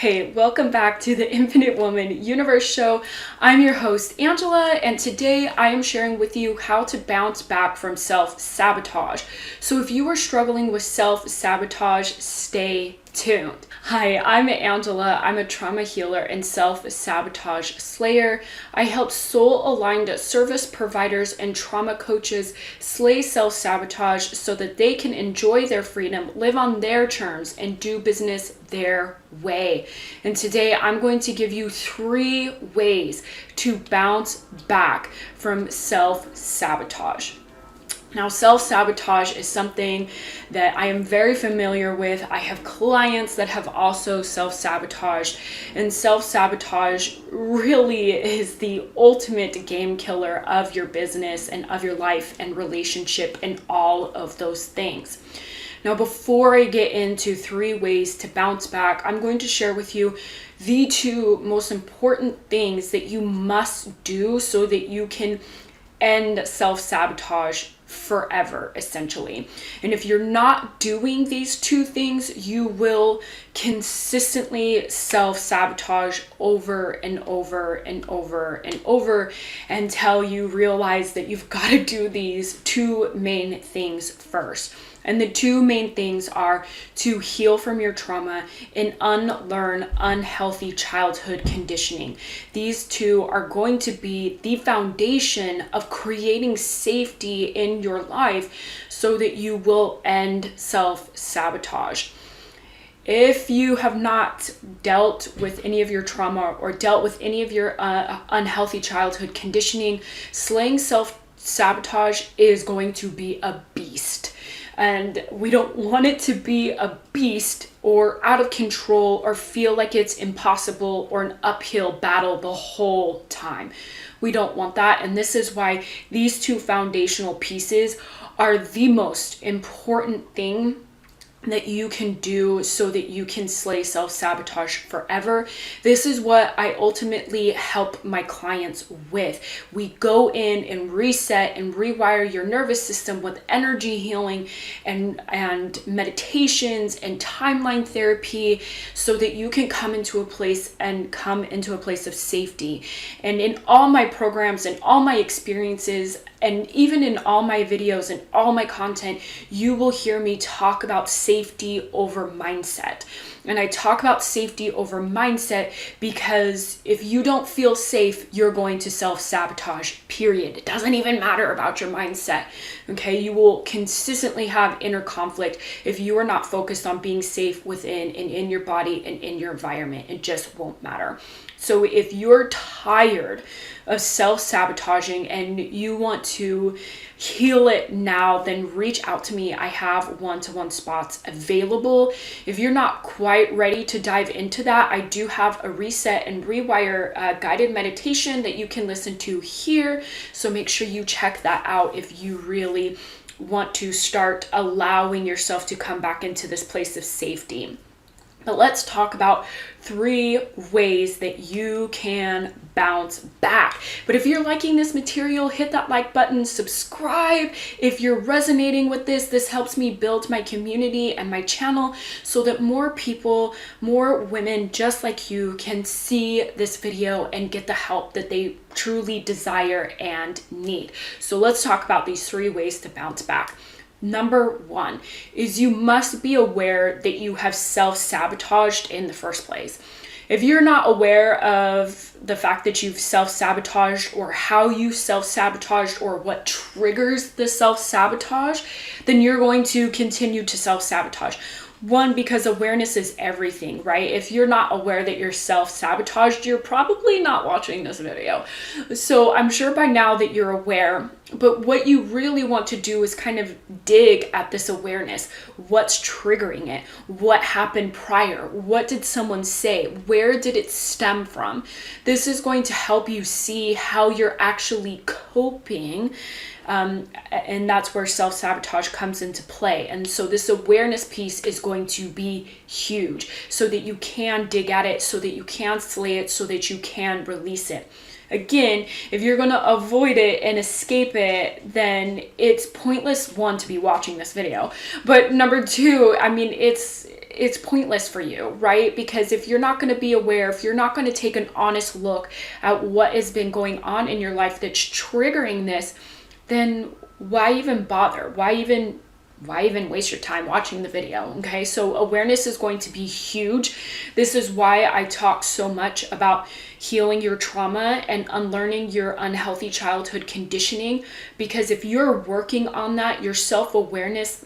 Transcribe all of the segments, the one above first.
Hey, welcome back to the Infinite Woman Universe Show. I'm your host, Angela, and today I am sharing with you how to bounce back from self-sabotage. So if you are struggling with self-sabotage, stay tuned. Hi, I'm Angela. I'm a trauma healer and self-sabotage slayer. I help soul-aligned service providers and trauma coaches slay self-sabotage so that they can enjoy their freedom, live on their terms, and do business their way. And today I'm going to give you 3 ways to bounce back from self-sabotage. Now, self-sabotage is something that I am very familiar with. I have clients that have also self-sabotaged, and self-sabotage really is the ultimate game killer of your business and of your life and relationship and all of those things. Now, before I get into 3 ways to bounce back, I'm going to share with you the 2 most important things that you must do so that you can end self-sabotage forever, essentially. And if you're not doing these 2 things, you will consistently self-sabotage over and over and over and over until you realize that you've got to do these 2 main things first. And the 2 main things are to heal from your trauma and unlearn unhealthy childhood conditioning. These 2 are going to be the foundation of creating safety in your life so that you will end self-sabotage. If you have not dealt with any of your trauma or dealt with any of your unhealthy childhood conditioning, slaying self-sabotage is going to be a beast. And we don't want it to be a beast or out of control or feel like it's impossible or an uphill battle the whole time. We don't want that. And this is why these 2 foundational pieces are the most important thing that you can do so that you can slay self-sabotage forever. This is what I ultimately help my clients with. We go in and reset and rewire your nervous system with energy healing and meditations and timeline therapy so that you can come into a place of safety. And in all my programs and all my experiences, and even in all my videos and all my content, you will hear me talk about safety over mindset. And I talk about safety over mindset because if you don't feel safe, you're going to self-sabotage, period. It doesn't even matter about your mindset, okay? You will consistently have inner conflict if you are not focused on being safe within and in your body and in your environment. It just won't matter. So if you're tired of self-sabotaging and you want to heal it now, then reach out to me. I have one-to-one spots available. If you're not quite ready to dive into that, I do have a reset and rewire guided meditation that you can listen to here. So make sure you check that out if you really want to start allowing yourself to come back into this place of safety. But let's talk about 3 ways that you can bounce back. But if you're liking this material, hit that like button, subscribe. If you're resonating with this helps me build my community and my channel so that more people, more women just like you can see this video and get the help that they truly desire and need. So let's talk about these 3 ways to bounce back. Number 1 is you must be aware that you have self-sabotaged in the first place. If you're not aware of the fact that you've self-sabotaged or how you self-sabotaged or what triggers the self-sabotage, then you're going to continue to self-sabotage. 1, because awareness is everything, right? If you're not aware that you're self-sabotaged, you're probably not watching this video. So I'm sure by now that you're aware, but what you really want to do is kind of dig at this awareness. What's triggering it? What happened prior? What did someone say? Where did it stem from? This is going to help you see how you're actually coping. And that's where self-sabotage comes into play. And so this awareness piece is going to be huge so that you can dig at it, so that you can slay it, so that you can release it. Again, if you're going to avoid it and escape it, then it's pointless, 1, to be watching this video. But number 2, I mean, it's it's pointless for you, right? Because if you're not going to be aware, if you're not going to take an honest look at what has been going on in your life that's triggering this, then why even bother? Why even waste your time watching the video? Okay, so awareness is going to be huge. This is why I talk so much about healing your trauma and unlearning your unhealthy childhood conditioning, because if you're working on that, your self-awareness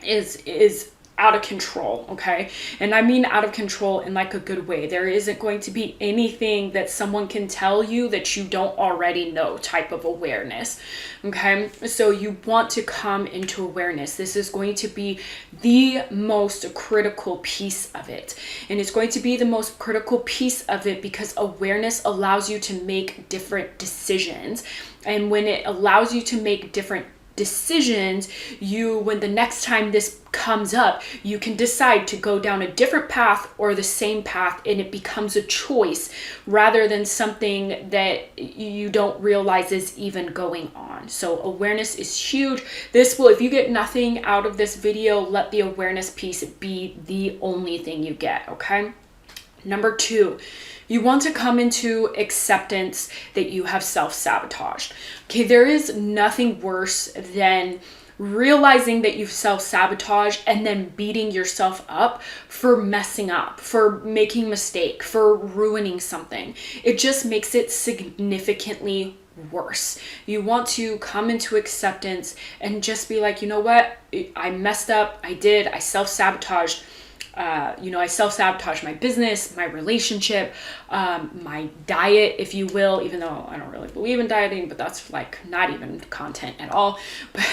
is out of control, okay? And I mean out of control in like a good way. There isn't going to be anything that someone can tell you that you don't already know type of awareness, okay? So you want to come into awareness. This is going to be the most critical piece of it. And it's going to be the most critical piece of it because awareness allows you to make different decisions. And when it allows you to make different decisions, when the next time this comes up, you can decide to go down a different path or the same path, and it becomes a choice rather than something that you don't realize is even going on. So awareness is huge. If you get nothing out of this video, let the awareness piece be the only thing you get, okay? Number 2, you want to come into acceptance that you have self-sabotaged. Okay, there is nothing worse than realizing that you've self-sabotaged and then beating yourself up for messing up, for making a mistake, for ruining something. It just makes it significantly worse. You want to come into acceptance and just be like, you know what? I messed up. I self-sabotaged. I self-sabotage my business, my relationship, my diet, if you will, even though I don't really believe in dieting, but that's like not even content at all. But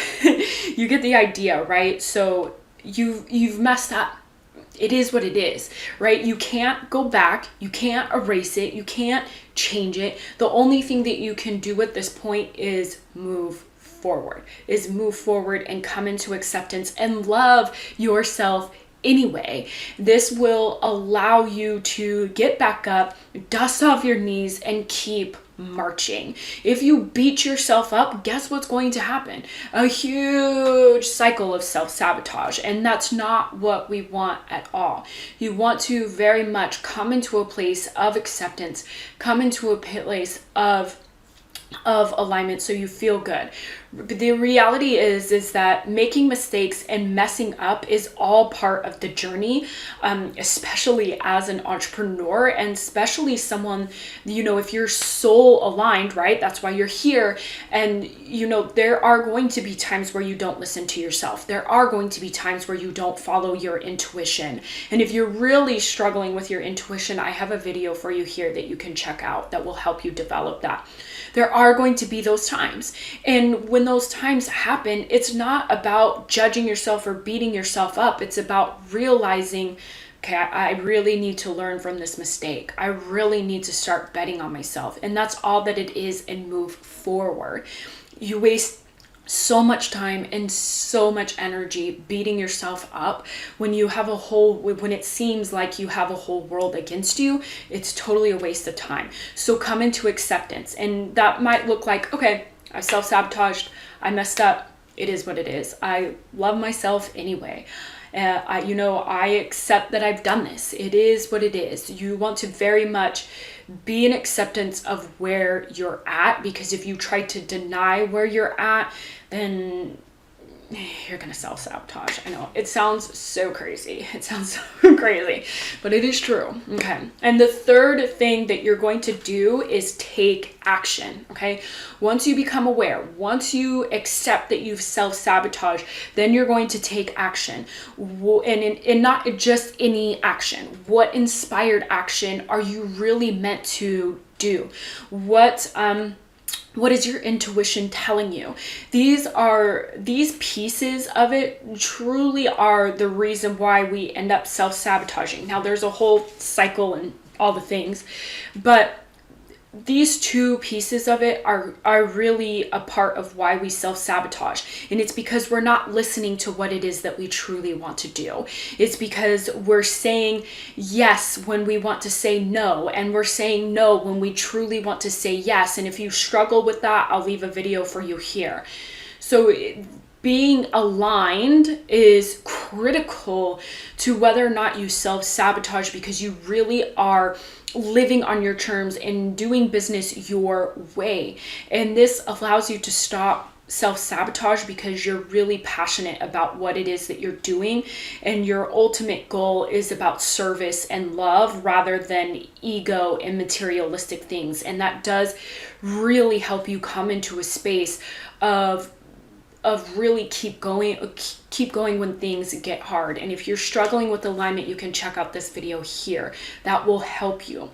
you get the idea, right? So you've messed up. It is what it is, right? You can't go back. You can't erase it. You can't change it. The only thing that you can do at this point is move forward and come into acceptance and love yourself anyway. This will allow you to get back up, dust off your knees, and keep marching. If you beat yourself up, guess what's going to happen? A huge cycle of self-sabotage, and that's not what we want at all. You want to very much come into a place of acceptance, come into a place of alignment so you feel good. The reality is that making mistakes and messing up is all part of the journey, especially as an entrepreneur, and especially someone, if you're soul aligned, right? That's why you're here. And, there are going to be times where you don't listen to yourself. There are going to be times where you don't follow your intuition. And if you're really struggling with your intuition, I have a video for you here that you can check out that will help you develop that. There are going to be those times. And when those times happen, it's not about judging yourself or beating yourself up. It's about realizing, okay, I really need to learn from this mistake. I really need to start betting on myself. And that's all that it is, and move forward. You waste so much time and so much energy beating yourself up when it seems like you have a whole world against you. It's totally a waste of time. So come into acceptance, and that might look like, okay, I self-sabotaged, I messed up, it is what it is. I love myself anyway. I accept that I've done this. It is what it is. You want to very much be in acceptance of where you're at, because if you try to deny where you're at, then you're going to self-sabotage. I know it sounds so crazy. But it is true. Okay. And the third thing that you're going to do is take action. Okay. Once you become aware, once you accept that you've self-sabotaged, then you're going to take action. And not just any action. What inspired action are you really meant to do? What is your intuition telling you? These pieces of it truly are the reason why we end up self-sabotaging. Now, there's a whole cycle and all the things, but these two pieces of it are really a part of why we self-sabotage. And it's because we're not listening to what it is that we truly want to do. It's because we're saying yes when we want to say no, and we're saying no when we truly want to say yes. And if you struggle with that, I'll leave a video for you here. So being aligned is critical to whether or not you self-sabotage, because you really are living on your terms and doing business your way. And this allows you to stop self-sabotage because you're really passionate about what it is that you're doing, and your ultimate goal is about service and love rather than ego and materialistic things. And that does really help you come into a space of really keep going when things get hard. And if you're struggling with alignment, you can check out this video here. That will help you.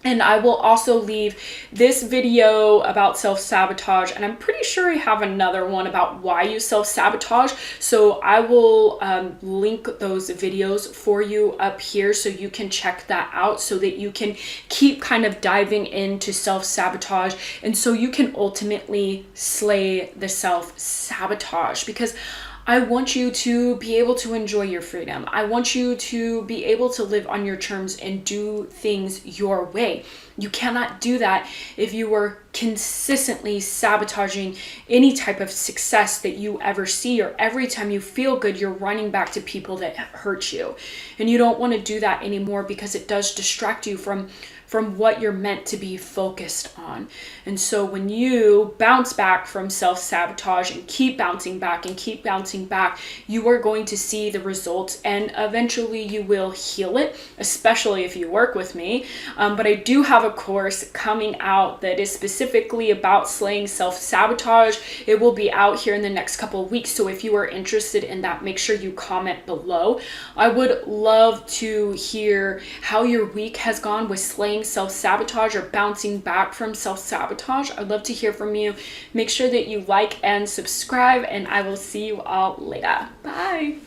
And I will also leave this video about self-sabotage, and I'm pretty sure I have another one about why you self-sabotage. So I will link those videos for you up here so you can check that out, so that you can keep kind of diving into self-sabotage, and so you can ultimately slay the self-sabotage. Because I want you to be able to enjoy your freedom. I want you to be able to live on your terms and do things your way. You cannot do that if you are consistently sabotaging any type of success that you ever see, or every time you feel good, you're running back to people that hurt you. And you don't want to do that anymore, because it does distract you from what you're meant to be focused on. And so when you bounce back from self-sabotage and keep bouncing back and keep bouncing back, you are going to see the results, and eventually you will heal it, especially if you work with me. But I do have a course coming out that is specifically about slaying self-sabotage. It will be out here in the next couple of weeks. So if you are interested in that, make sure you comment below. I would love to hear how your week has gone with slaying self-sabotage or bouncing back from self-sabotage. I'd love to hear from you. Make sure that you like and subscribe, and I will see you all later. Bye.